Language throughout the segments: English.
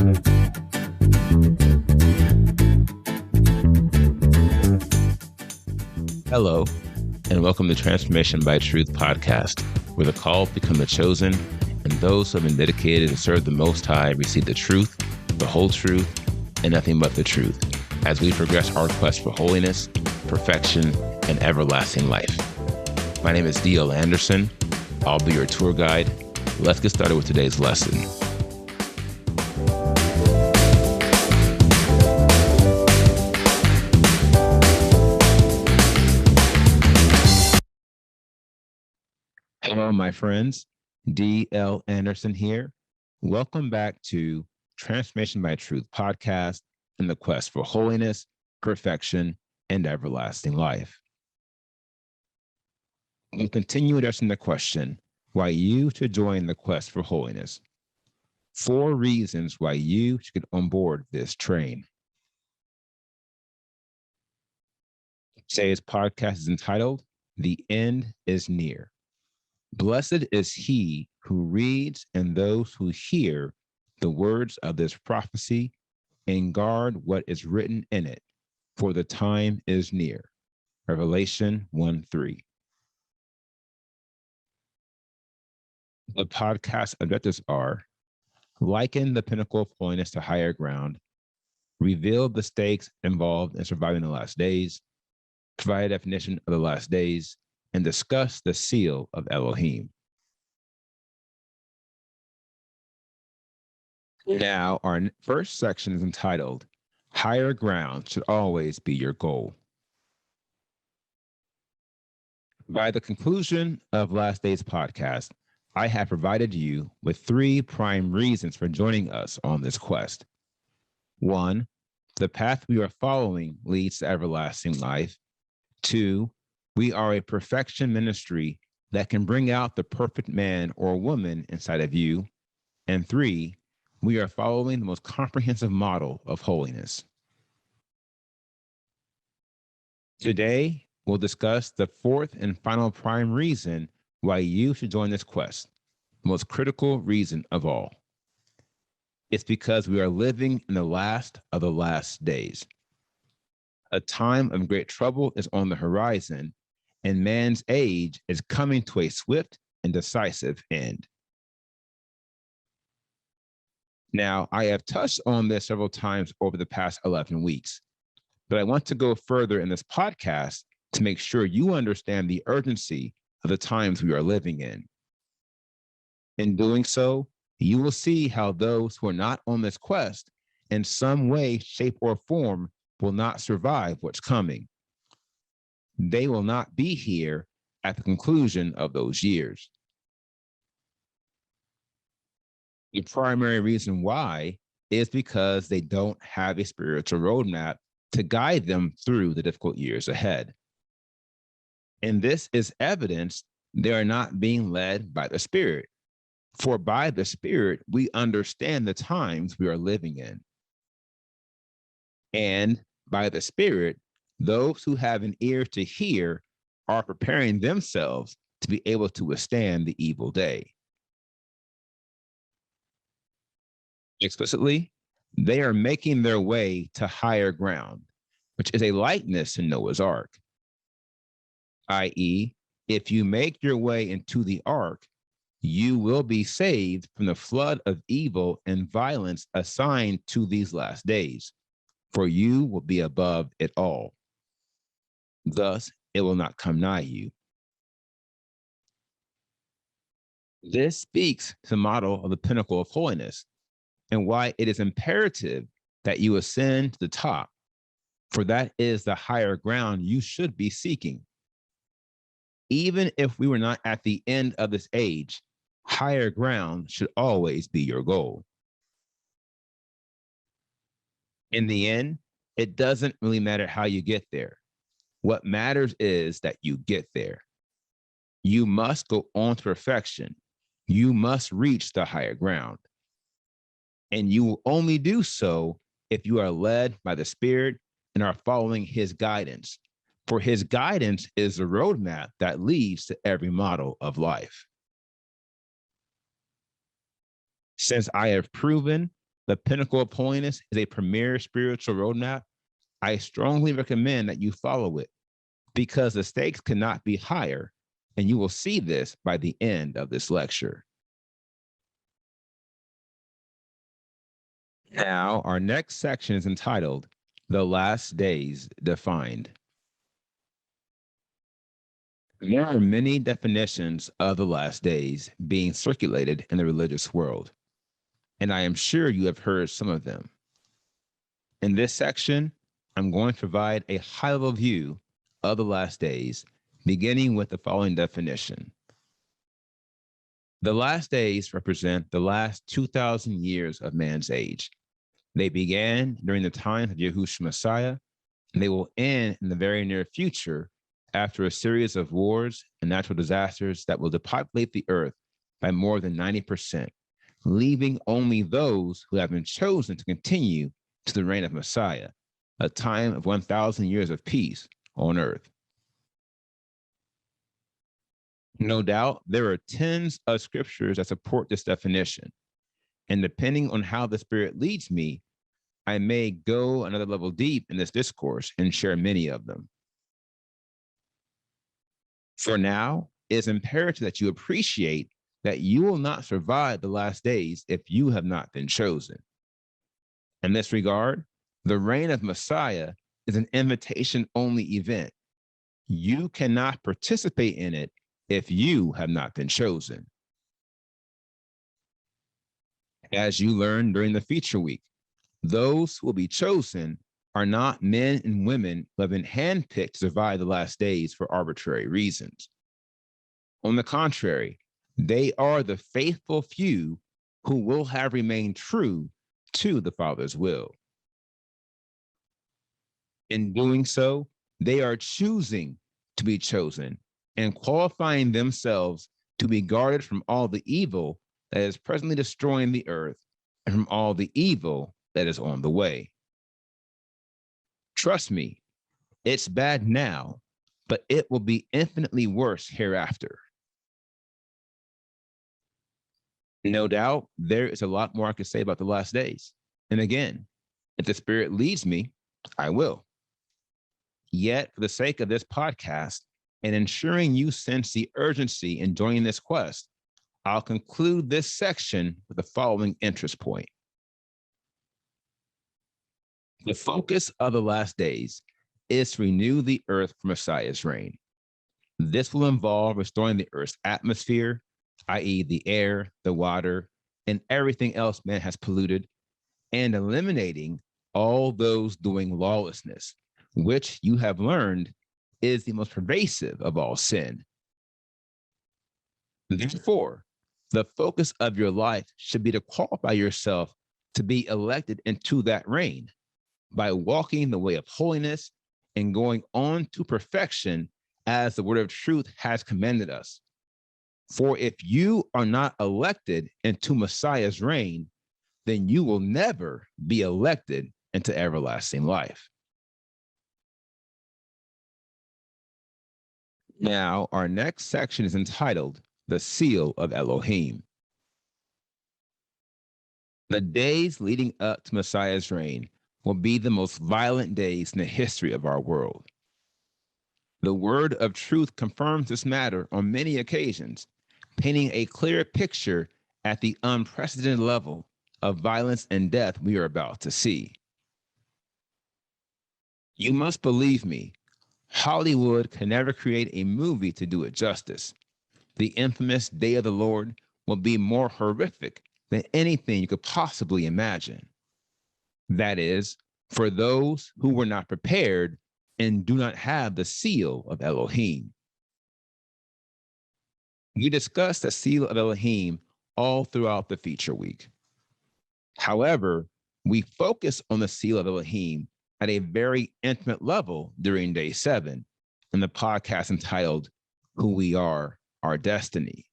Hello, and welcome to Transformation by Truth podcast, where the called become the chosen, and those who have been dedicated to serve the Most High receive the truth, the whole truth, and nothing but the truth, as we progress our quest for holiness, perfection, and everlasting life. My name is D.L. Anderson. I'll be your tour guide. Let's get started with today's lesson. Hello, my friends. D.L. Anderson here. Welcome back to Transformation by Truth podcast and the quest for holiness, perfection, and everlasting life. We'll continue addressing the question, why you should join the quest for holiness. 4 reasons why you should get on board this train. Today's podcast is entitled, The End is Near. Blessed is he who reads and those who hear the words of this prophecy and guard what is written in it, for the time is near. Revelation 1:3. The podcast objectives are: liken the pinnacle of holiness to higher ground, reveal the stakes involved in surviving the last days, provide a definition of the last days, and discuss the Seal of Elohim. Now, our first section is entitled, Higher Ground Should Always Be Your Goal. By the conclusion of last day's podcast, I have provided you with 3 prime reasons for joining us on this quest. 1, the path we are following leads to everlasting life. 2, we are a perfection ministry that can bring out the perfect man or woman inside of you. And 3, we are following the most comprehensive model of holiness. Today, we'll discuss the 4th and final prime reason why you should join this quest, the most critical reason of all. It's because we are living in the last of the last days. A time of great trouble is on the horizon, and man's age is coming to a swift and decisive end. Now, I have touched on this several times over the past 11 weeks, but I want to go further in this podcast to make sure you understand the urgency of the times we are living in. In doing so, you will see how those who are not on this quest in some way, shape, or form will not survive what's coming. They will not be here at the conclusion of those years. The primary reason why is because they don't have a spiritual roadmap to guide them through the difficult years ahead. And this is evidence they are not being led by the Spirit. For by the Spirit, we understand the times we are living in. And by the Spirit, those who have an ear to hear are preparing themselves to be able to withstand the evil day. Explicitly, they are making their way to higher ground, which is a likeness to Noah's Ark. I.e., if you make your way into the ark, you will be saved from the flood of evil and violence assigned to these last days, for you will be above it all. Thus, it will not come nigh you. This speaks to the model of the pinnacle of holiness and why it is imperative that you ascend to the top, for that is the higher ground you should be seeking. Even if we were not at the end of this age, higher ground should always be your goal. In the end, it doesn't really matter how you get there. What matters is that you get there. You must go on to perfection. You must reach the higher ground. And you will only do so if you are led by the Spirit and are following his guidance. For his guidance is the roadmap that leads to every model of life. Since I have proven The Pinnacle of Holiness is a premier spiritual roadmap. I strongly recommend that you follow it because the stakes cannot be higher, and you will see this by the end of this lecture. Now, our next section is entitled, The Last Days Defined. There are many definitions of the last days being circulated in the religious world, and I am sure you have heard some of them. In this section, I'm going to provide a high-level view of the last days, beginning with the following definition. The last days represent the last 2,000 years of man's age. They began during the time of Yahushua Messiah, and they will end in the very near future after a series of wars and natural disasters that will depopulate the earth by more than 90%, leaving only those who have been chosen to continue to the reign of Messiah, a time of 1,000 years of peace on earth. No doubt, there are tens of scriptures that support this definition, and depending on how the Spirit leads me, I may go another level deep in this discourse and share many of them. For now, it is imperative that you appreciate that you will not survive the last days if you have not been chosen. In this regard, the reign of Messiah is an invitation-only event. You cannot participate in it if you have not been chosen. As you learned during the feature week, those who will be chosen are not men and women who have been handpicked to survive the last days for arbitrary reasons. On the contrary, they are the faithful few who will have remained true to the Father's will. In doing so, they are choosing to be chosen and qualifying themselves to be guarded from all the evil that is presently destroying the earth and from all the evil that is on the way. Trust me, it's bad now, but it will be infinitely worse hereafter. No doubt, there is a lot more I could say about the last days. And again, if the Spirit leads me, I will. Yet, for the sake of this podcast and ensuring you sense the urgency in joining this quest, I'll conclude this section with the following interest point. The focus of the last days is to renew the earth for Messiah's reign. This will involve restoring the earth's atmosphere, i.e., the air, the water, and everything else man has polluted, and eliminating all those doing lawlessness, which you have learned is the most pervasive of all sin. Therefore, the focus of your life should be to qualify yourself to be elected into that reign by walking the way of holiness and going on to perfection as the word of truth has commanded us. For if you are not elected into Messiah's reign, then you will never be elected into everlasting life. Now, our next section is entitled The Seal of Elohim. The days leading up to Messiah's reign will be the most violent days in the history of our world. The word of truth confirms this matter on many occasions, painting a clear picture at the unprecedented level of violence and death we are about to see. You must believe me, Hollywood can never create a movie to do it justice. The infamous Day of the Lord will be more horrific than anything you could possibly imagine. That is, for those who were not prepared and do not have the seal of Elohim. We discussed the seal of Elohim all throughout the feature week. However, we focus on the seal of Elohim at a very intimate level during day 7 in the podcast entitled Who We Are, Our Destiny.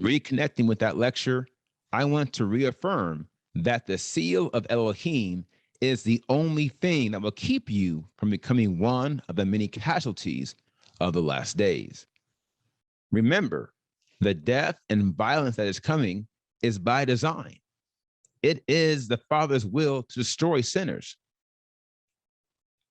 Reconnecting with that lecture, I want to reaffirm that the seal of Elohim is the only thing that will keep you from becoming one of the many casualties of the last days. Remember, the death and violence that is coming is by design. It is the Father's will to destroy sinners.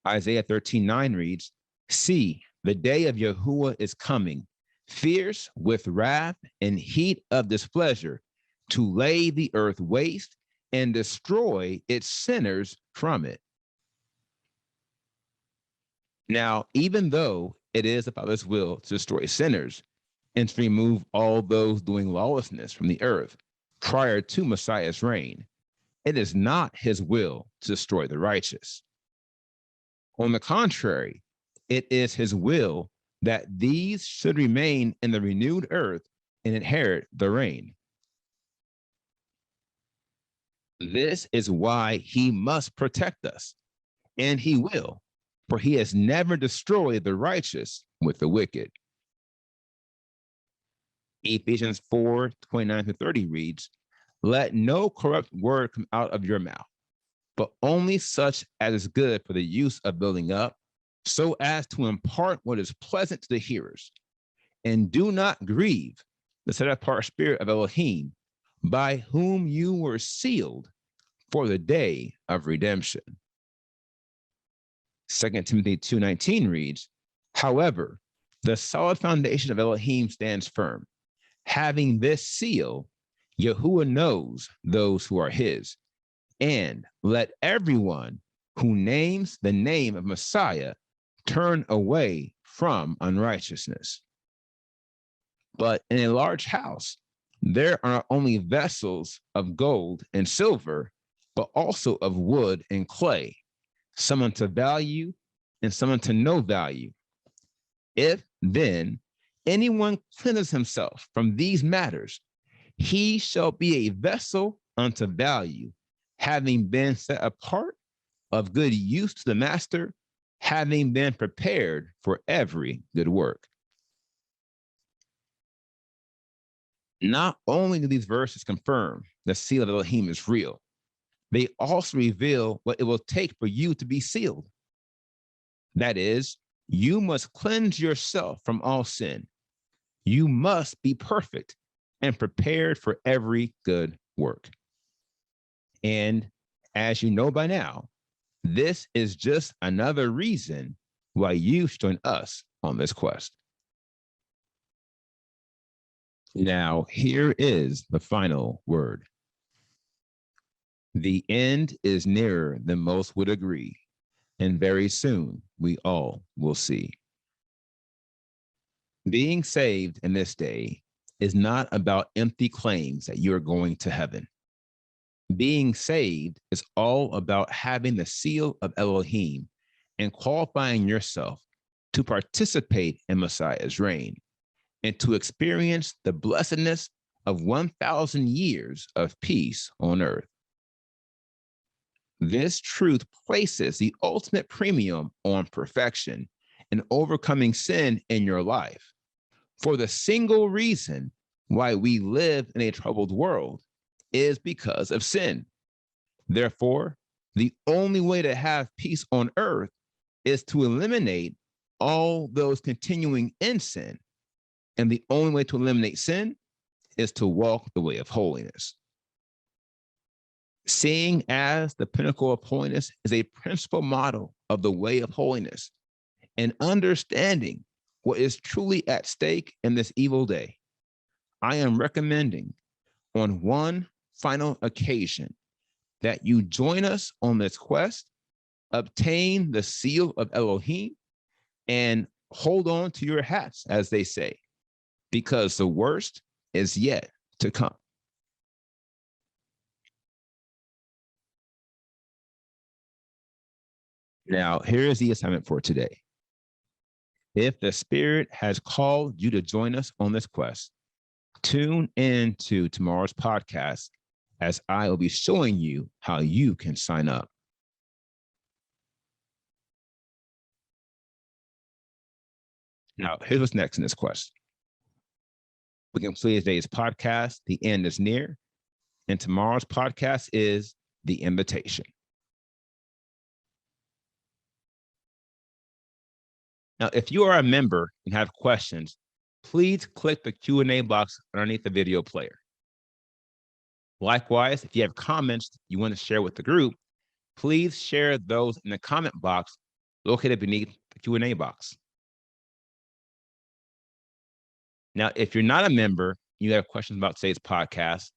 Isaiah 13:9 reads, "See, the day of Yahuwah is coming, fierce with wrath and heat of displeasure, to lay the earth waste and destroy its sinners from it." Now, even though it is the Father's will to destroy sinners and to remove all those doing lawlessness from the earth prior to Messiah's reign, it is not his will to destroy the righteous. On the contrary, it is his will that these should remain in the renewed earth and inherit the reign. This is why he must protect us, and he will, for he has never destroyed the righteous with the wicked. Ephesians 4:29-30 reads, "Let no corrupt word come out of your mouth, but only such as is good for the use of building up, so as to impart what is pleasant to the hearers. And do not grieve the set apart spirit of Elohim, by whom you were sealed for the day of redemption." 2 Timothy 2:19 reads, "However, the solid foundation of Elohim stands firm. Having this seal, Yahuwah knows those who are his. And let everyone who names the name of Messiah turn away from unrighteousness." But in a large house, there are not only vessels of gold and silver, but also of wood and clay, some unto value and some unto no value. If then anyone cleanses himself from these matters, he shall be a vessel unto value, having been set apart of good use to the master, having been prepared for every good work. Not only do these verses confirm the seal of Elohim is real, they also reveal what it will take for you to be sealed. That is, you must cleanse yourself from all sin. You must be perfect and prepared for every good work. And as you know by now, this is just another reason why you should join us on this quest. Now, here is the final word. The end is nearer than most would agree, and very soon we all will see. Being saved in this day is not about empty claims that you're going to heaven. Being saved is all about having the seal of Elohim and qualifying yourself to participate in Messiah's reign and to experience the blessedness of 1,000 years of peace on earth. This truth places the ultimate premium on perfection and overcoming sin in your life. For the single reason why we live in a troubled world is because of sin. Therefore, the only way to have peace on earth is to eliminate all those continuing in sin. And the only way to eliminate sin is to walk the way of holiness. Seeing as the pinnacle of holiness is a principal model of the way of holiness, and understanding what is truly at stake in this evil day, I am recommending on one final occasion that you join us on this quest, obtain the seal of Elohim, and hold on to your hats, as they say, because the worst is yet to come. Now, here is the assignment for today. If the Spirit has called you to join us on this quest, tune in to tomorrow's podcast as I will be showing you how you can sign up. Now, here's what's next in this quest. We complete today's podcast. The end is near. And tomorrow's podcast is the invitation. Now, if you are a member and have questions, please click the Q&A box underneath the video player. Likewise, if you have comments you want to share with the group, please share those in the comment box located beneath the Q&A box. Now, if you're not a member, you have questions about today's podcast,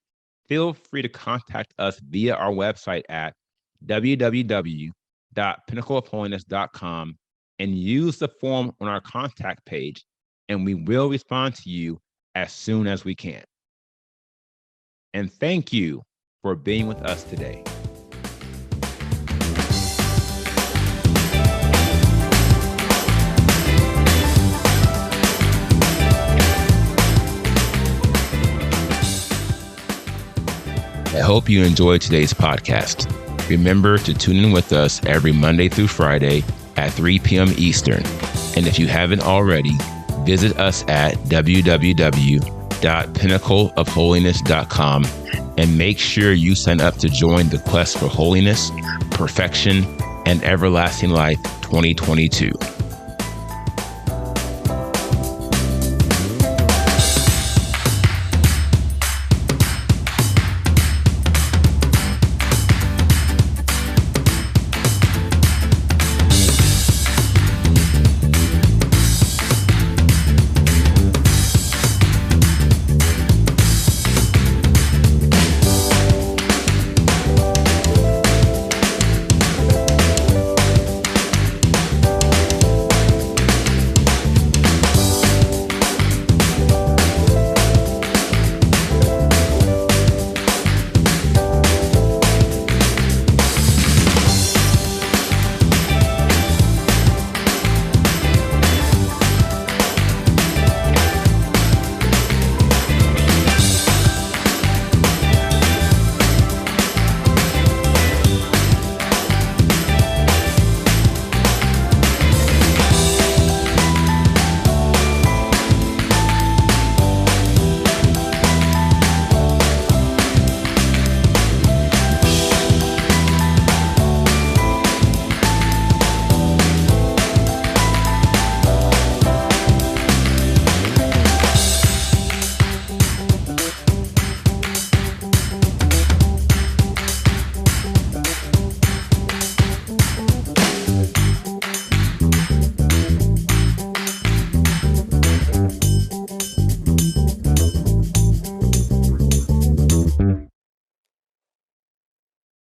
feel free to contact us via our website at www.pinnacleofholiness.com and use the form on our contact page, and we will respond to you as soon as we can. And thank you for being with us today. I hope you enjoyed today's podcast. Remember to tune in with us every Monday through Friday at 3 p.m. Eastern. And if you haven't already, visit us at www.pinnacleofholiness.com and make sure you sign up to join the quest for holiness, perfection, and everlasting life 2022.